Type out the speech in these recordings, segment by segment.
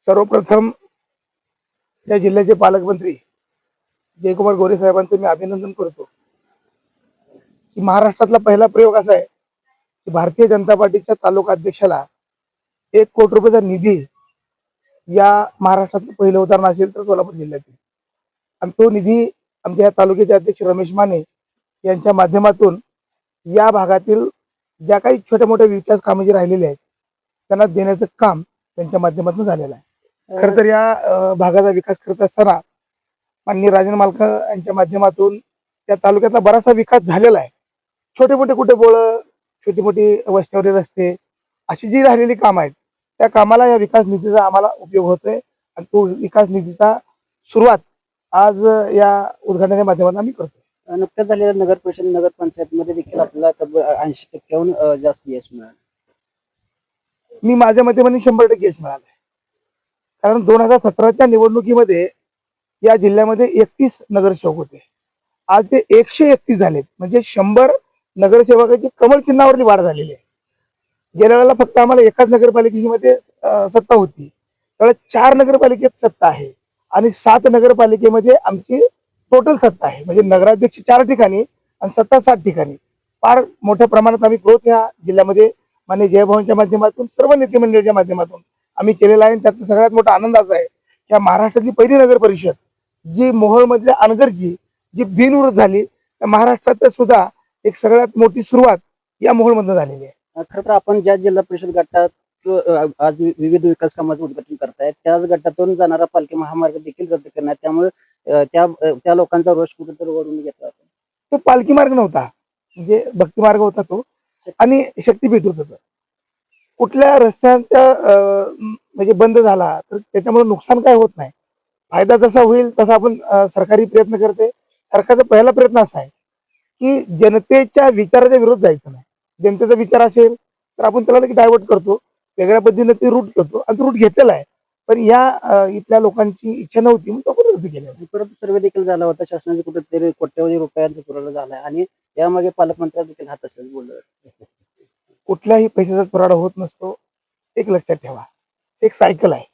सर्वप्रथम या जिल्ह्याचे पालकमंत्री जयकुमार गोरे साहेबांचं मी अभिनंदन करतो की महाराष्ट्रातला पहिला प्रयोग असा आहे की भारतीय जनता पार्टीच्या तालुका अध्यक्षाला 1 कोटी रुपयाचा निधी या महाराष्ट्रातलं पहिलं उदाहरण असेल तर सोलापूर जिल्ह्यातील. आणि तो निधी आमच्या या तालुक्याचे अध्यक्ष रमेश माने यांच्या माध्यमातून या भागातील ज्या काही छोट्या मोठ्या विकास कामे जी राहिलेली आहेत त्यांना देण्याचं काम त्यांच्या माध्यमातून झालेलं आहे. खरं तर या भागाचा विकास करत असताना माननीय राजन मालक यांच्या माध्यमातून त्या तालुक्यातला बराचसा विकास झालेला आहे. छोटे मोठे कुठे बोळ, छोटी मोठी वस्त्यावरील रस्ते अशी जी राहिलेली कामं आहेत त्या कामाला या विकास निधीचा आम्हाला उपयोग होतोय आणि तो विकास निधीचा सुरुवात आज या उद्घाटनाच्या माध्यमातून आम्ही करतो. नुकत्याच झालेल्या नगर परिषद नगर पंचायतमध्ये देखील आपल्याला तब्बल 80%हून जास्त यश मिळालं. मी माझ्या मते म्हणे 100% यश मिळालंय. कारण 2017च्या निवडणुकीमध्ये या जिल्ह्यामध्ये 31 नगरसेवक होते. आज ते 131 झालेत. म्हणजे 100 नगरसेवकाची कमळ चिन्हावरली वाढ झालेली आहे. गेल्या वेळेला फक्त आम्हाला एकाच नगरपालिकेमध्ये सत्ता होती, त्यावेळेस 4 नगरपालिकेत सत्ता आहे आणि 7 नगरपालिकेमध्ये आमची टोटल सत्ता आहे. म्हणजे नगराध्यक्ष 4 ठिकाणी आणि सत्ता 7 ठिकाणी. फार मोठ्या प्रमाणात आम्ही ग्रोथ या जिल्ह्यामध्ये माननीय जयभवनच्या माध्यमातून सर्व नेते मंडळीच्या माध्यमातून आम्ही केलेला आहे. त्यात सगळ्यात मोठा आनंद असा आहे की महाराष्ट्रातली पहिली नगर परिषद जी मोहोळमधल्या अनगरची जी बिनविरोध झाली, त्या महाराष्ट्रात सुद्धा एक सगळ्यात मोठी सुरुवात या मोहोळमधून झालेली आहे. खरं तर आपण ज्या जिल्हा परिषद गटात आज विविध विकास कामाचं उद्घाटन करतायत त्याच गटातून जाणारा पालखी महामार्ग देखील रद्द करण्यात, त्यामुळे त्या लोकांचा रोष कुठेतरी वरून घेतला. तो पालखी मार्ग नव्हता, म्हणजे भक्ती मार्ग होता तो आणि शक्तीपीठ होत होतं. कुठल्या रस्त्यांच्या म्हणजे बंद झाला तर त्याच्यामुळे नुकसान काय होत नाही, फायदा जसा होईल तसा आपण सरकारी प्रयत्न करते. सरकारचा पहिला प्रयत्न असा आहे की जनतेच्या विचाराच्या विरोध जायचं नाही. जनतेचा विचार असेल तर आपण त्याला डायव्हर्ट करतो, वेगळ्या पद्धतीने ते रूट करतो आणि रूट घेतलेला आहे. पण या इथल्या लोकांची इच्छा नव्हती म्हणून तो पण रद्द केला. परत सर्वे देखील झाला होता, शासनाचे कुठेतरी कोट्यवधी रुपयांचा पुरवठा झाला आणि यामागे पालकमंत्री देखील हात असेल बोललं. कुठल्याही पैशाचा पुराडा होत नसतो, एक लक्षात ठेवा. एक सायकल आहे,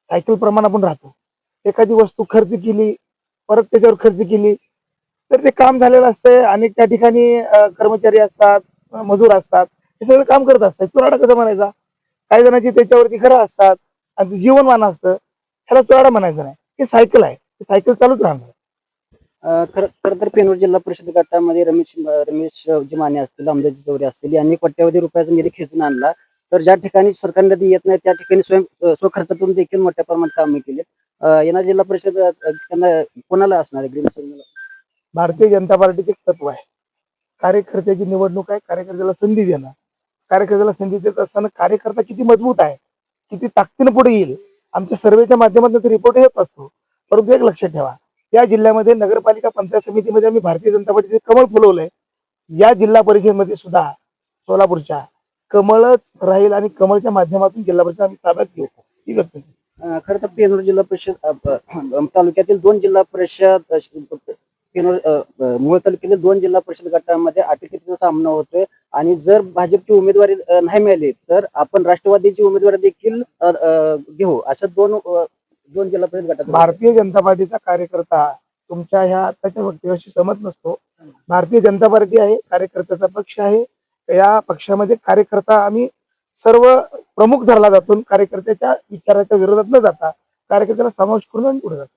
सायकल प्रमाणे आपण राहतो. एखादी वस्तू खर्च केली, परत त्याच्यावर खर्च केली तर ते काम झालेलं असतंय. अनेक त्या ठिकाणी कर्मचारी असतात, मजूर असतात, हे सगळं काम करत असतात. चुराडा कसा म्हणायचा? काही जणांची त्याच्यावरती घरं असतात आणि जीवनमान असतं, ह्याला चुराडा म्हणायचं नाही. हे सायकल आहे, सायकल चालूच राहणार. खरं तर पेनूर जिल्हा परिषद गटामध्ये रमेश माने असतील, अंबाजी चौरे असतील यांनी कोट्यवधी रुपयाचा निधी खेचून आणला. तर ज्या ठिकाणी सरकार निधी येत नाही त्या ठिकाणी स्वखर्चातून देखील मोठ्या प्रमाणात कामे केली. येणार जिल्हा परिषद त्यांना कोणाला असणार आहे? भारतीय जनता पार्टीचे तत्व आहे, कार्यकर्त्याची निवडणूक आहे, कार्यकर्त्याला संधी देणार. कार्यकर्त्याला संधी देत असताना कार्यकर्ता किती मजबूत आहे, किती ताकदीने पुढे येईल, आमच्या सर्वेच्या माध्यमातून रिपोर्ट येत असतो. परंतु एक लक्षात ठेवा, या जिल्ह्यामध्ये नगरपालिका पंचायत समितीमध्ये आम्ही भारतीय जनता पार्टीचे कमळ फुलवलंय. या जिल्हा परिषदेमध्ये सुद्धा सोलापूरच्या कमळच राहील आणि कमळच्या माध्यमातून जिल्हा परिषद आम्ही ताब्यात घेऊ ही व्यक्त केली. खरं तर पेनूर जिल्हा परिषद तालुक्यातील 2 जिल्हा परिषद मूळ तालुक्यातील 2 जिल्हा परिषद गटामध्ये अटीतटीचा सामना होतोय आणि जर भाजपची उमेदवारी नाही मिळाली तर आपण राष्ट्रवादीची उमेदवारी देखील घेऊ. अशा दोन जिल्हा परिषद गटात भारतीय जनता पार्टीचा कार्यकर्ता तुमच्या ह्या आताच्या वक्तव्याशी सहमत नसतो. भारतीय जनता पार्टी आहे, कार्यकर्त्याचा पक्ष आहे. या पक्षामध्ये कार्यकर्ता आम्ही सर्व प्रमुख धरला जातो. कार्यकर्त्याच्या विचाराच्या विरोधात न जाता कार्यकर्त्याला समावेश करून आम्ही पुढे जातो.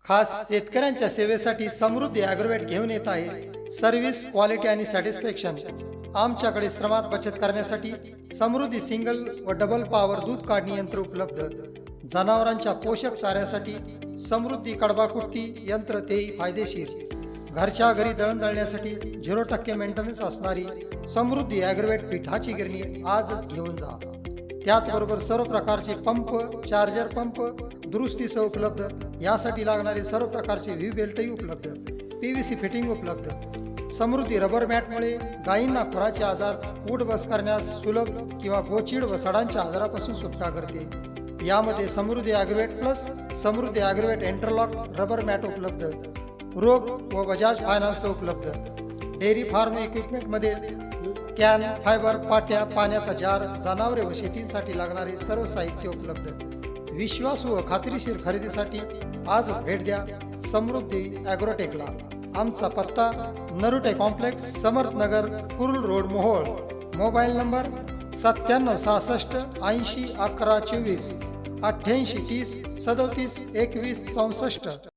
खास शेतकऱ्यांच्या सेवेसाठी समृद्धी ॲग्रोवेट घेऊन येत आहे सर्व्हिस क्वालिटी आणि सॅटिस्फॅक्शन. आमच्याकडे श्रमात बचत करण्यासाठी समृद्धी सिंगल व डबल पॉवर दूध काढणी यंत्र उपलब्ध. जनावरांच्या पोषक चाऱ्यासाठी समृद्धी कडबाकुट्टी यंत्र, तेही फायदेशीर. घरच्या घरी दळण दळण्यासाठी 0% मेंटेनन्स असणारी समृद्धी ॲग्रोवेट पिठाची गिरणी आजच घेऊन जा. त्याचबरोबर सर्व प्रकारचे पंप, चार्जर पंप दुरुस्तीसह उपलब्ध. यासाठी लागणारे सर्व प्रकारचे व्ही बेल्टही उपलब्ध. PVC फिटिंग उपलब्ध. समृद्धी रबर मॅटमुळे गायींना खुराचे आजार, उठ बस करण्यास सुलभ किंवा गोचीड व सडांच्या आजारापासून सुटका करते. यामध्ये समृद्धी ॲग्रोवेट प्लस समृद्धी ॲग्रोवेट इंटरलॉक रबर मॅट उपलब्ध. रोग व बजाज फायनान्स उपलब्ध. डेअरी फार्म इक्विपमेंटमध्ये कॅन, फायबर, पाट्या, पाण्याचा जार, जनावरे व शेतीसाठी लागणारे सर्व साहित्य उपलब्ध. विश्वासू व खात्रीशीर खरेदीसाठी आजच भेट द्या समृद्धी ॲग्रोटेकला. आमचा पत्ता Narute complex, Samarth Nagar, Kurul road, Mohol. Mobile number 9766 80 11 24, 88 30 37 21 64.